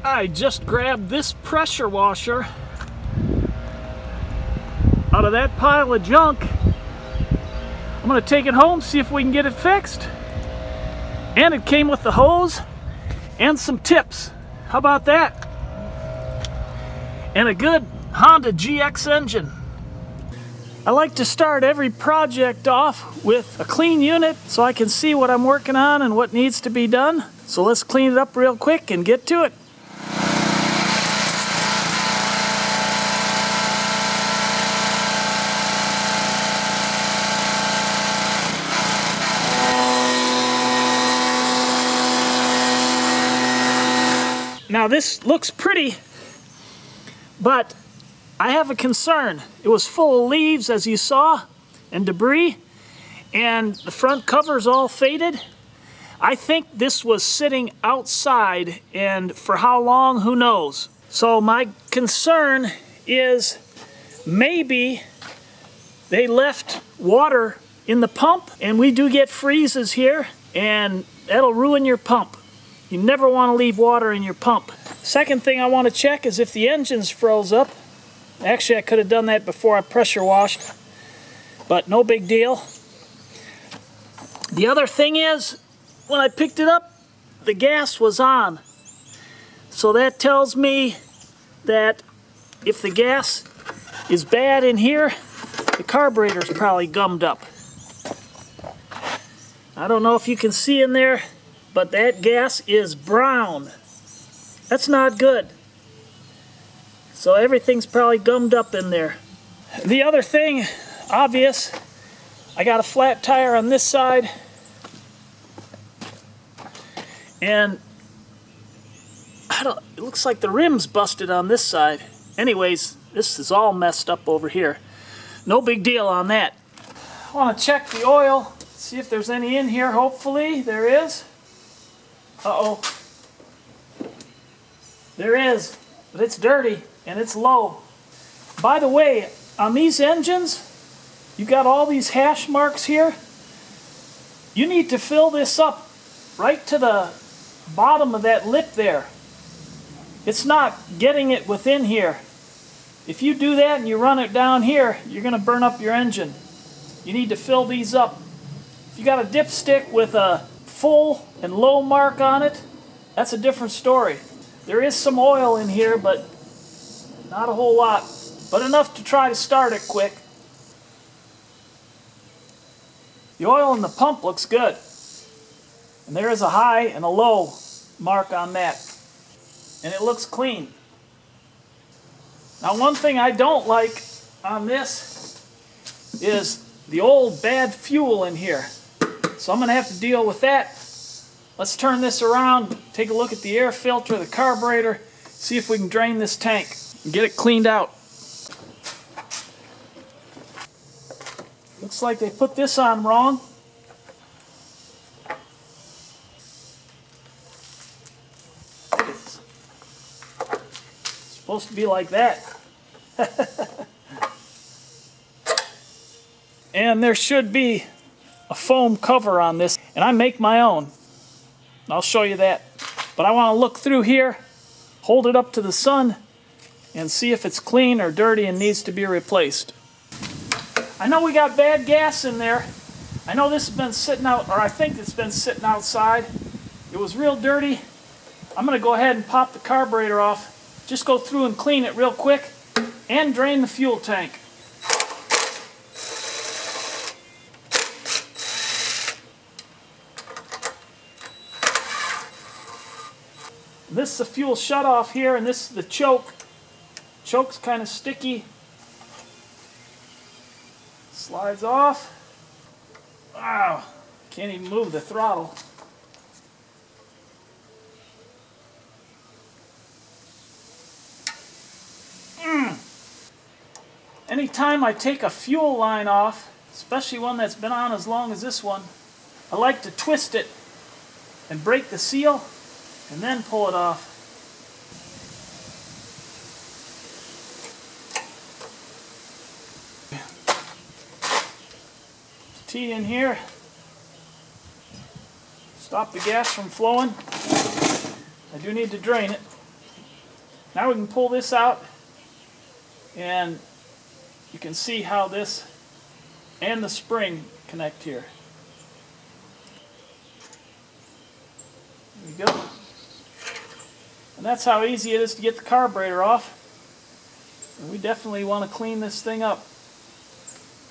I just grabbed this pressure washer out of that pile of junk. I'm gonna take it home, see if we can get it fixed. And it came with the hose and some tips. How about that? And a good Honda GX engine. I like to start every project off with a clean unit so I can see what I'm working on and what needs to be done. So let's clean it up real quick and get to it. Now this looks pretty, but I have a concern. It was full of leaves, as you saw, and debris, and the front cover's all faded. I think this was sitting outside, and for how long, who knows? So my concern is maybe they left water in the pump, and we do get freezes here, and that'll ruin your pump. You never want to leave water in your pump. Second thing I want to check is if the engine's froze up. Actually, I could have done that before I pressure washed, but no big deal. The other thing is, when I picked it up, the gas was on. So that tells me that if the gas is bad in here, the carburetor's probably gummed up. I don't know if you can see in there, but that gas is brown. That's not good. So everything's probably gummed up in there. The other thing, obvious, I got a flat tire on this side, and it looks like the rim's busted on this side. Anyways, this is all messed up over here. No big deal on that. I want to check the oil, see if there's any in here. Hopefully there is. Uh-oh. There is, but it's dirty and it's low. By the way, on these engines, you got all these hash marks here. You need to fill this up right to the bottom of that lip there. It's not getting it within here. If you do that and you run it down here, you're going to burn up your engine. You need to fill these up. If you got a dipstick with a full and low mark on it, that's a different story. There is some oil in here, but not a whole lot, but enough to try to start it quick. The oil in the pump looks good, and there is a high and a low mark on that, and it looks clean. Now, one thing I don't like on this is the old bad fuel in here, so I'm going to have to deal with that. Let's turn this around, take a look at the air filter, the carburetor, see if we can drain this tank and get it cleaned out. Looks like they put this on wrong. It's supposed to be like that. And there should be a foam cover on this, and I make my own. I'll show you that. But I want to look through here, hold it up to the sun, and see if it's clean or dirty and needs to be replaced. I know we got bad gas in there. I know this has been sitting out, or I think it's been sitting outside. It was real dirty. I'm going to go ahead and pop the carburetor off. Just go through and clean it real quick and drain the fuel tank. This is the fuel shutoff here, and this is the choke. Choke's kind of sticky. Slides off. Wow, can't even move the throttle. Anytime I take a fuel line off, especially one that's been on as long as this one, I like to twist it and break the seal and then pull it off. T in here. Stop the gas from flowing. I do need to drain it. Now we can pull this out, and you can see how this and the spring connect here. There we go. And that's how easy it is to get the carburetor off. And we definitely want to clean this thing up.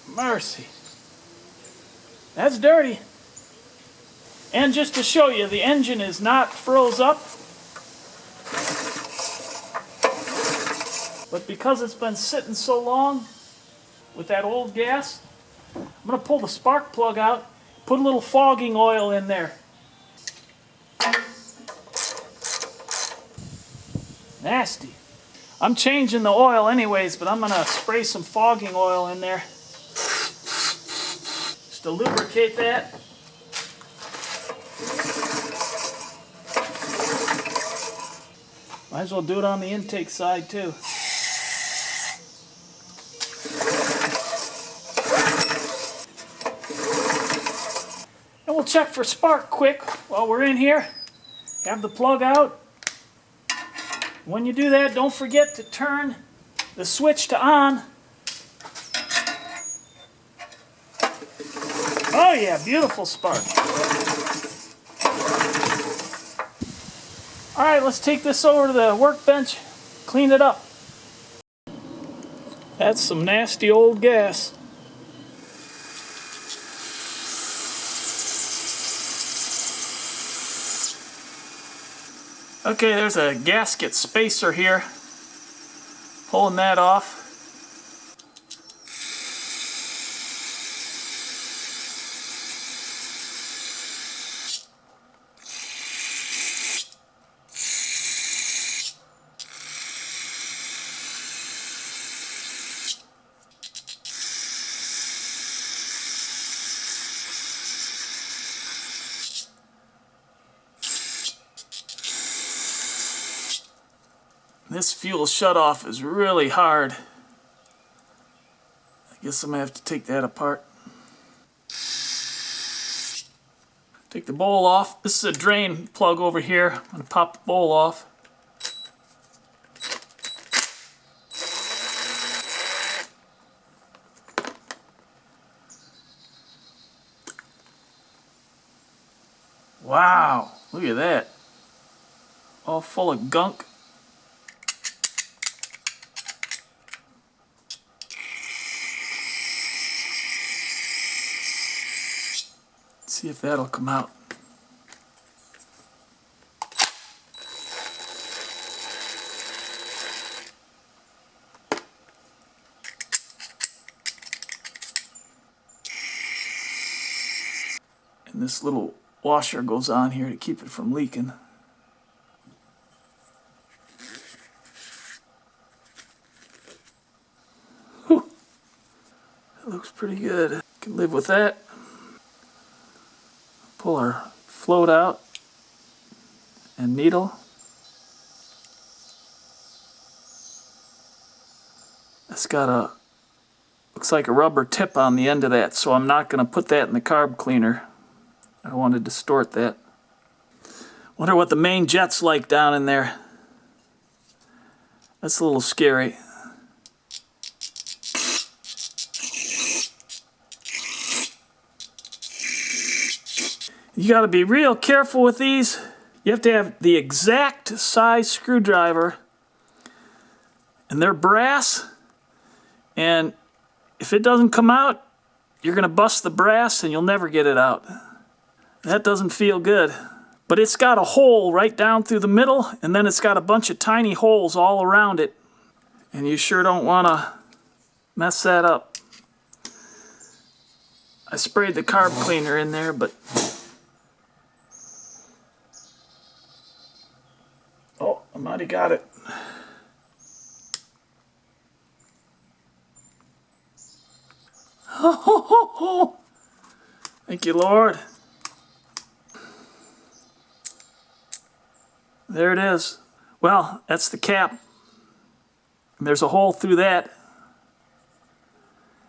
Mercy. That's dirty. And just to show you, the engine is not froze up. But because it's been sitting so long with that old gas, I'm going to pull the spark plug out, put a little fogging oil in there. Nasty. I'm changing the oil anyways, but I'm going to spray some fogging oil in there just to lubricate that. Might as well do it on the intake side too. And we'll check for spark quick while we're in here. Have the plug out. When you do that, don't forget to turn the switch to on. Oh yeah, beautiful spark. All right, let's take this over to the workbench, clean it up. That's some nasty old gas. Okay, there's a gasket spacer here. Pulling that off. This fuel shutoff is really hard. I guess I'm gonna have to take that apart. Take the bowl off. This is a drain plug over here. I'm gonna pop the bowl off. Wow, look at that. All full of gunk. See if that'll come out. And this little washer goes on here to keep it from leaking. Whew. That looks pretty good. Can live with that. Pull our float out and needle. It's got a, looks like a rubber tip on the end of that, so I'm not going to put that in the carb cleaner. I don't want to distort that. Wonder what the main jet's like down in there. That's a little scary. You got to be real careful with these. You have to have the exact size screwdriver, and they're brass, and if it doesn't come out, you're going to bust the brass and you'll never get it out. That doesn't feel good. But it's got a hole right down through the middle, and then it's got a bunch of tiny holes all around it, and you sure don't want to mess that up. I sprayed the carb cleaner in there, but oh, I might have got it. Ho, ho, ho, ho. Thank you, Lord. There it is. Well, that's the cap. And there's a hole through that.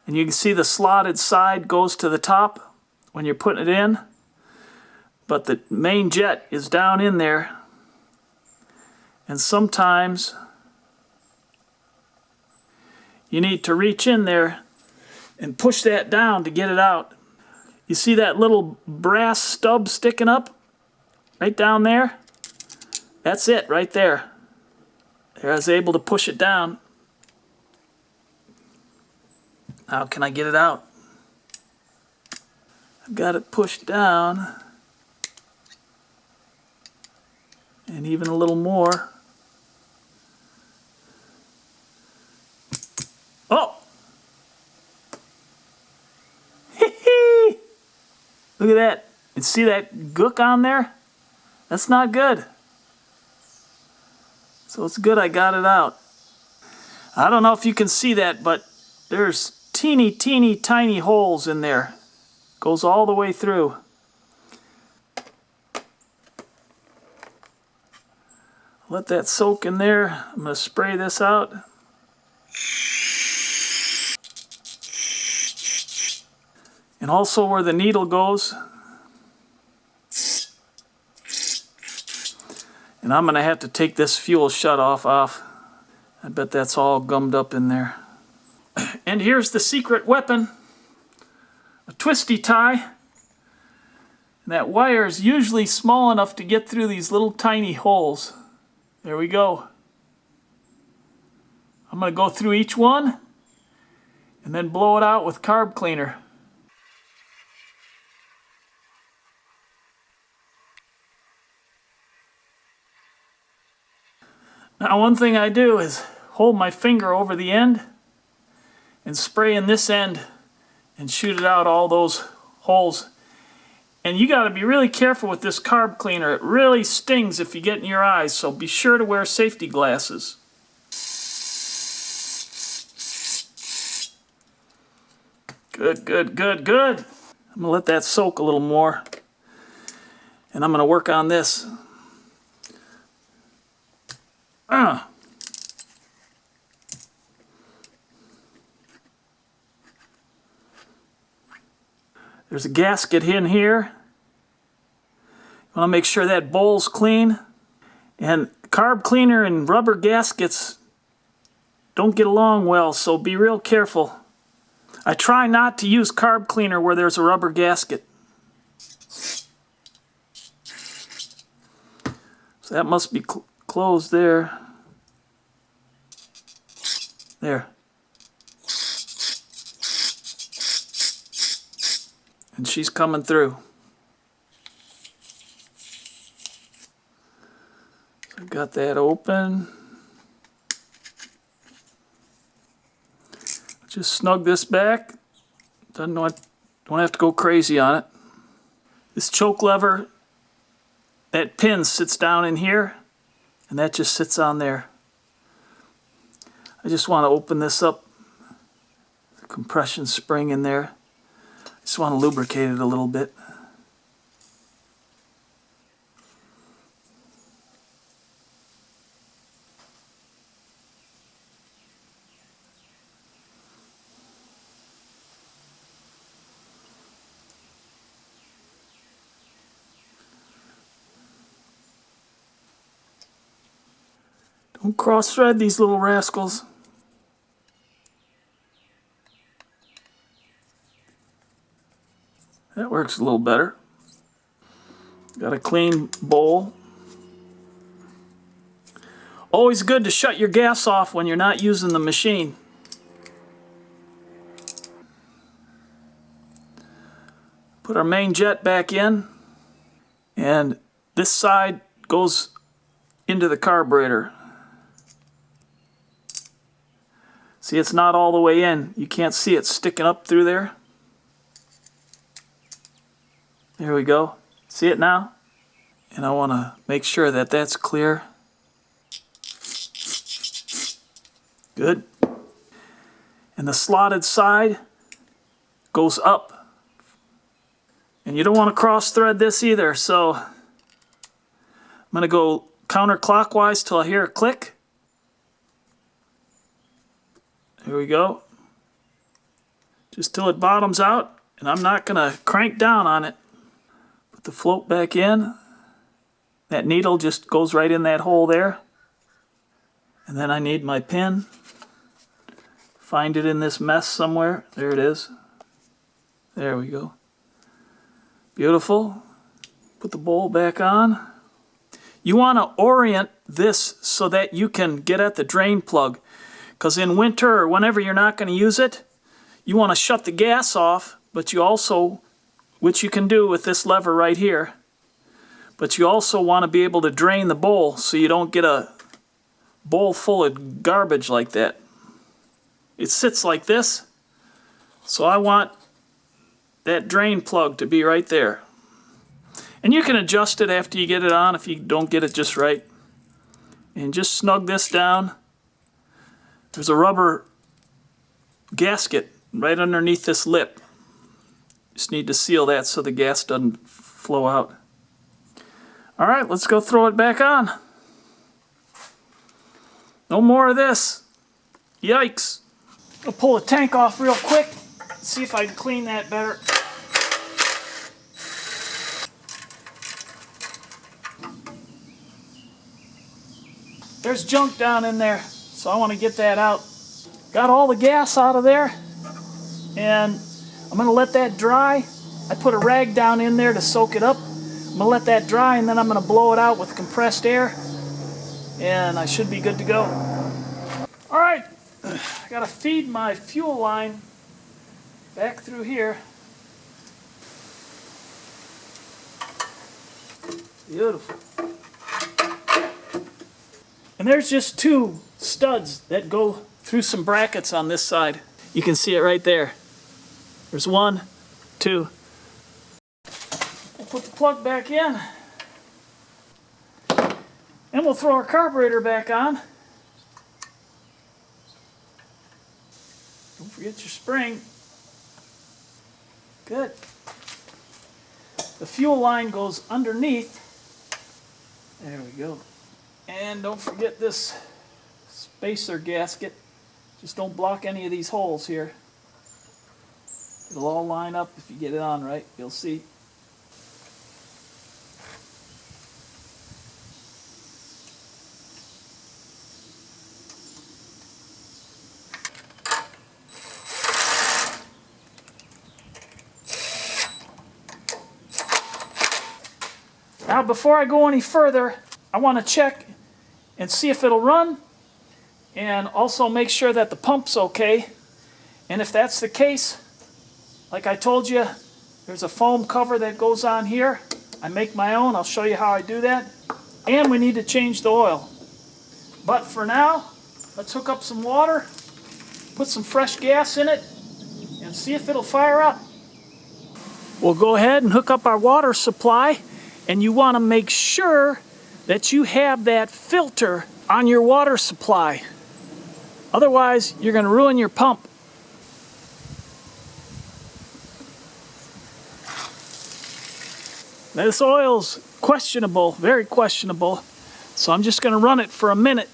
And you can see the slotted side goes to the top when you're putting it in. But the main jet is down in there. And sometimes you need to reach in there and push that down to get it out. You see that little brass stub sticking up right down there? That's it right there. There, I was able to push it down. How can I get it out? I've got it pushed down. And even a little more. Oh! Look at that. You see that gook on there? That's not good. So it's good I got it out. I don't know if you can see that, but there's teeny, teeny, tiny holes in there. Goes all the way through. Let that soak in there. I'm going to spray this out. And also where the needle goes. And I'm going to have to take this fuel shutoff off. I bet that's all gummed up in there. And here's the secret weapon. A twisty tie. And that wire is usually small enough to get through these little tiny holes. There we go. I'm going to go through each one and then blow it out with carb cleaner. Now one thing I do is hold my finger over the end and spray in this end and shoot it out all those holes. And you got to be really careful with this carb cleaner. It really stings if you get in your eyes, so be sure to wear safety glasses. Good, good, good, good. I'm going to let that soak a little more. And I'm going to work on this. There's a gasket in here. You want to make sure that bowl's clean. And carb cleaner and rubber gaskets don't get along well, so be real careful. I try not to use carb cleaner where there's a rubber gasket. So that must be closed there. There. And she's coming through. So I've got that open. Just snug this back. Don't have to go crazy on it. This choke lever, that pin sits down in here, and that just sits on there. I just want to open this up. The compression spring in there. I just want to lubricate it a little bit. Don't cross-thread these little rascals. That works a little better. Got a clean bowl. Always good to shut your gas off when you're not using the machine. Put our main jet back in, and this side goes into the carburetor. See, it's not all the way in. You can't see it sticking up through there. There we go. See it now? And I want to make sure that that's clear. Good. And the slotted side goes up. And you don't want to cross thread this either, so I'm going to go counterclockwise till I hear a click. Here we go. Just till it bottoms out, and I'm not going to crank down on it. Put the float back in. That needle just goes right in that hole there. And then I need my pin find it in this mess somewhere. There it is. There we go. Beautiful. Put the bowl back on. You want to orient this so that you can get at the drain plug. Because in winter or whenever you're not going to use it, you want to shut the gas off, but you also, which you can do with this lever right here, but you also want to be able to drain the bowl so you don't get a bowl full of garbage like that. It sits like this, so I want that drain plug to be right there. And you can adjust it after you get it on if you don't get it just right. And just snug this down. There's a rubber gasket right underneath this lip. Just need to seal that so the gas doesn't flow out. All right, let's go throw it back on. No more of this. Yikes. I'll pull the tank off real quick. See if I can clean that better. There's junk down in there, so I want to get that out. Got all the gas out of there, and I'm going to let that dry. I put a rag down in there to soak it up. I'm going to let that dry, and then I'm going to blow it out with compressed air, and I should be good to go. All right, I got to feed my fuel line back through here. Beautiful. And there's just two studs that go through some brackets on this side. You can see it right there. There's one, two. We'll put the plug back in. And we'll throw our carburetor back on. Don't forget your spring. Good. The fuel line goes underneath. There we go. And don't forget this spacer gasket. Just don't block any of these holes here. It'll all line up if you get it on right. You'll see. Now before I go any further, I want to check and see if it'll run, and also make sure that the pump's okay. And if that's the case, like I told you, there's a foam cover that goes on here. I make my own. I'll show you how I do that. And we need to change the oil. But for now, let's hook up some water, put some fresh gas in it, and see if it'll fire up. We'll go ahead and hook up our water supply, and you want to make sure that you have that filter on your water supply. Otherwise, you're going to ruin your pump. This oil's questionable, very questionable, so I'm just going to run it for a minute,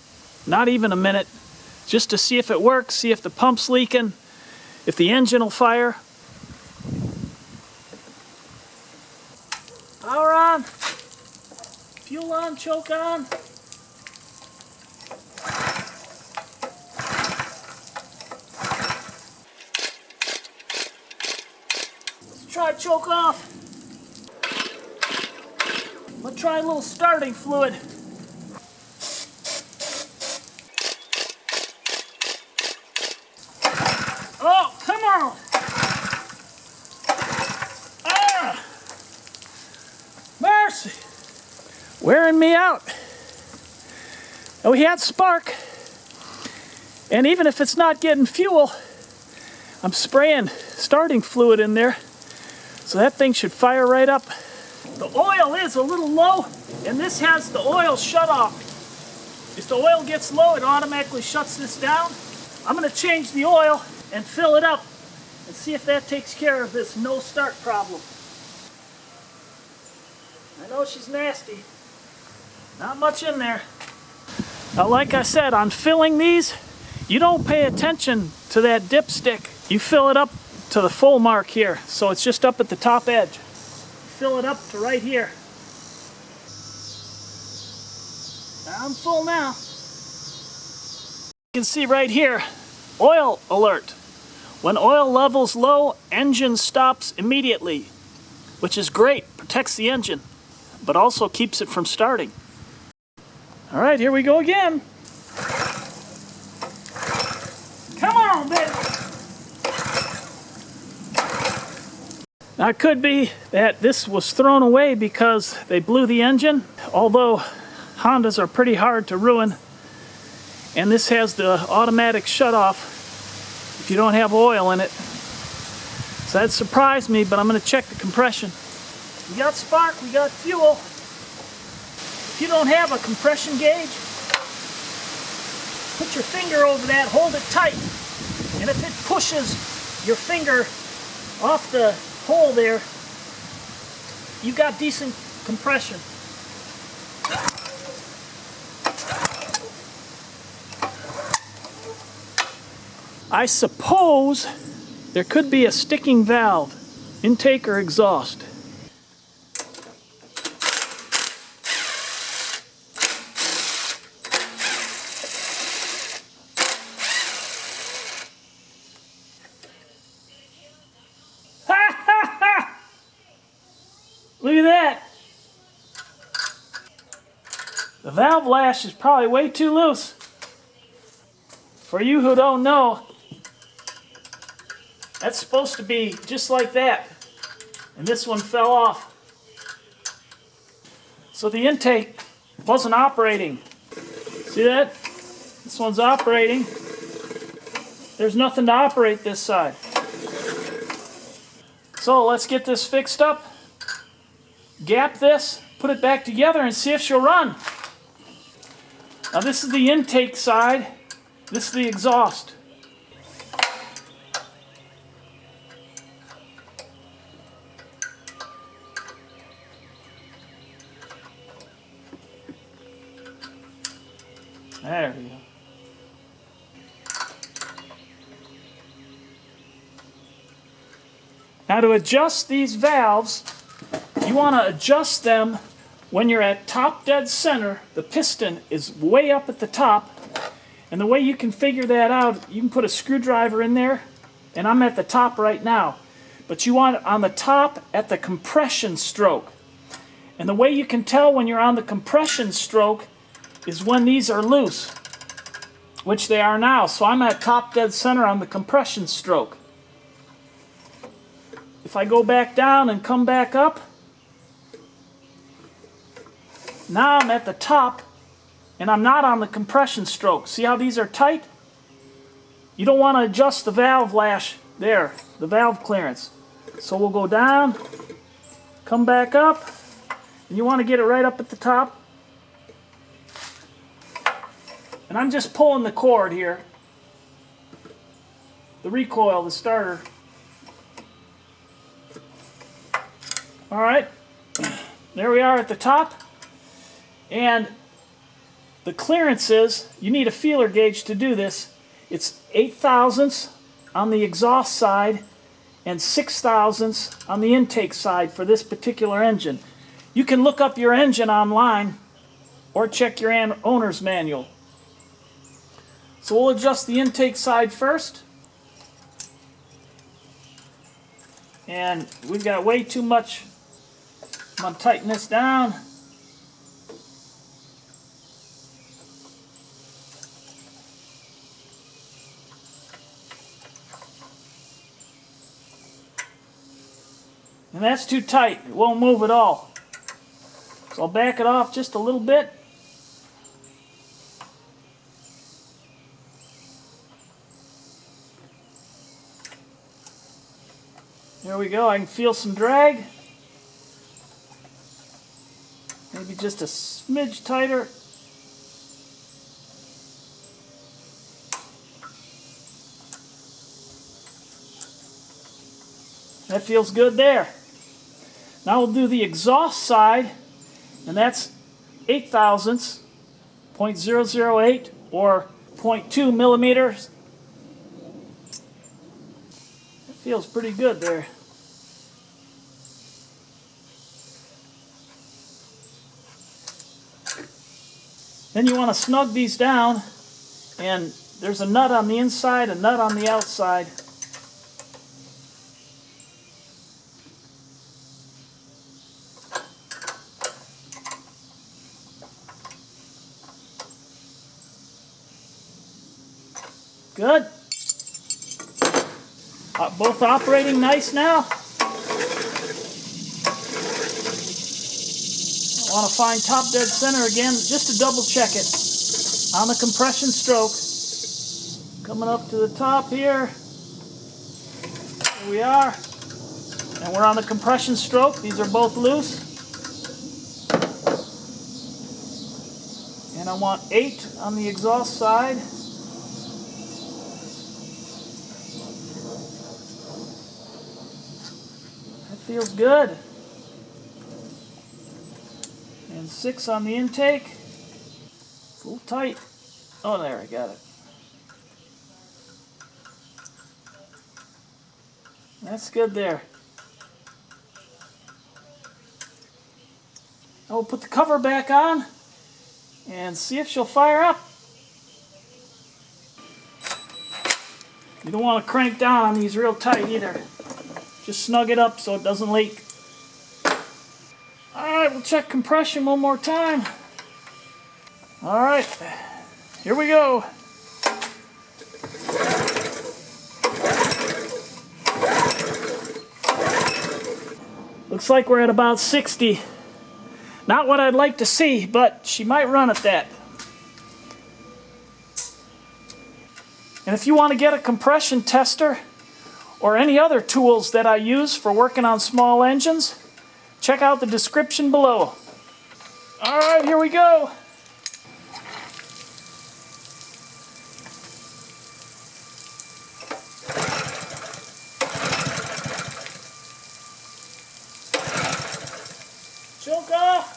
not even a minute, just to see if it works, see if the pump's leaking, if the engine will fire. Power on. Fuel on, choke on. Let's try choke off. Let's try a little starting fluid. Oh, come on. Ah! Mercy. Wearing me out. And we had spark, and even if it's not getting fuel, I'm spraying starting fluid in there, so that thing should fire right up. The oil is a little low, and this has the oil shut off. If the oil gets low, it automatically shuts this down. I'm going to change the oil and fill it up and see if that takes care of this no start problem. I know she's nasty. Not much in there. Now, like I said, on filling these, you don't pay attention to that dipstick. You fill it up to the full mark here, so it's just up at the top edge. Fill it up to right here. I'm full now. You can see right here, Oil alert. When oil level's low, engine stops immediately, which is great, protects the engine, but also keeps it from starting. All right, here we go again. Come on, baby. Now, it could be that this was thrown away because they blew the engine, although Hondas are pretty hard to ruin, and this has the automatic shutoff if you don't have oil in it. So that surprised me, but I'm going to check the compression. We got spark, we got fuel. If you don't have a compression gauge, put your finger over that, hold it tight, and if it pushes your finger off the hole there, you got decent compression. I suppose there could be a sticking valve, intake or exhaust. Look at that! The valve lash is probably way too loose. For you who don't know, that's supposed to be just like that. And this one fell off. So the intake wasn't operating. See that? This one's operating. There's nothing to operate this side. So let's get this fixed up. Gap this, put it back together and see if she'll run. Now this is the intake side, this is the exhaust. There we go. Now to adjust these valves, you want to adjust them when you're at top dead center. The piston is way up at the top, and the way you can figure that out, you can put a screwdriver in there, and I'm at the top right now, but you want it on the top at the compression stroke. And the way you can tell when you're on the compression stroke is when these are loose, which they are now. So I'm at top dead center on the compression stroke. If I go back down and come back up, now I'm at the top, and I'm not on the compression stroke. See how these are tight? You don't want to adjust the valve lash there, the valve clearance. So we'll go down, come back up, and you want to get it right up at the top. And I'm just pulling the cord here, the recoil, the starter. All right, there we are at the top. And the clearance is, you need a feeler gauge to do this. It's 8 thousandths on the exhaust side and 6 thousandths on the intake side for this particular engine. You can look up your engine online or check your owner's manual. So we'll adjust the intake side first. And we've got way too much. I'm going to tighten this down. And that's too tight. It won't move at all. So I'll back it off just a little bit. There we go. I can feel some drag. Maybe just a smidge tighter. That feels good there. Now we'll do the exhaust side, and that's 8 thousandths, 0.008 or 0.2 millimeters. That feels pretty good there. Then you want to snug these down and There's a nut on the inside, a nut on the outside. Good. Both operating nice now. I want to find top dead center again, just to double check it. On the compression stroke. Coming up to the top here. Here we are. And we're on the compression stroke. These are both loose. And I want 8 on the exhaust side. That feels good. And 6 on the intake. It's a little tight. Oh, there, I got it. That's good there. I will put the cover back on and see if she'll fire up. You don't want to crank down on these real tight either. Just snug it up so it doesn't leak. Alright, we'll check compression one more time. Alright, here we go. Looks like we're at about 60. Not what I'd like to see, but she might run at that. And if you want to get a compression tester or any other tools that I use for working on small engines, check out the description below. Alright, here we go. Choke off.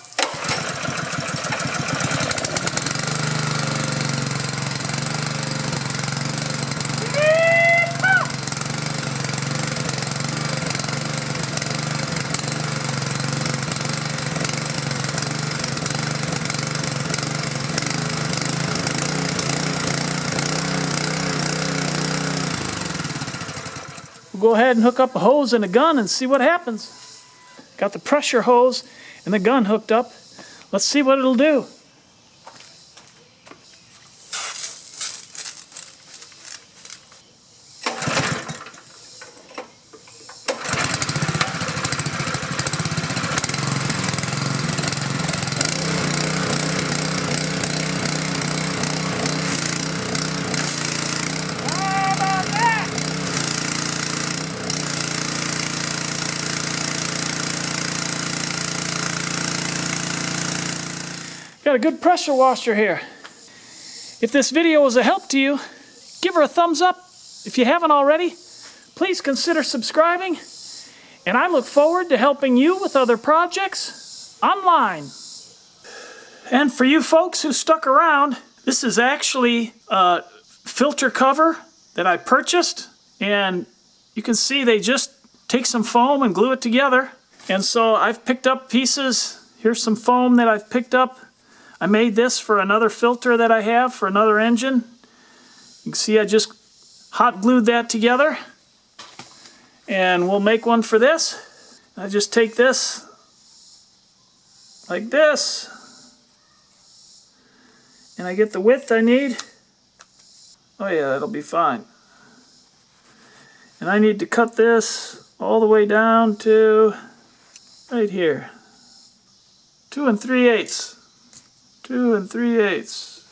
We'll go ahead and hook up a hose and a gun and see what happens. Got the pressure hose and the gun hooked up. Let's see what it'll do. Got a good pressure washer here. If this video was a help to you, give her a thumbs up. If you haven't already, please consider subscribing. And I look forward to helping you with other projects online. And for you folks who stuck around, this is actually a filter cover that I purchased. And you can see they just take some foam and glue it together. And so I've picked up pieces. Here's some foam that I've picked up. I made this for another filter that I have for another engine. You can see I just hot glued that together. And we'll make one for this. I just take this like this. And I get the width I need. Oh yeah, that'll be fine. And I need to cut this all the way down to right here. 2 3/8. 2 3/8.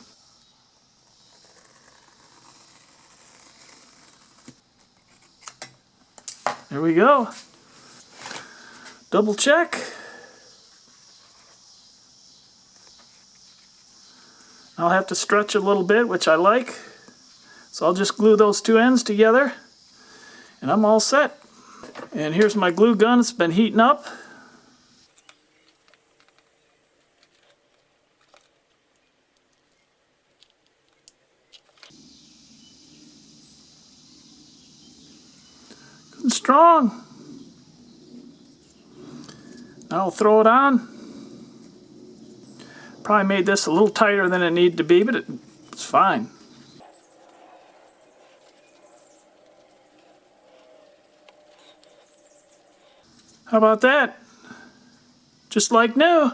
There we go. Double check. I'll have to stretch a little bit, which I like. So I'll just glue those two ends together and I'm all set. And here's my glue gun. It's been heating up. Strong. Now I'll throw it on. Probably made this a little tighter than it needed to be, but it's fine. How about that? Just like new.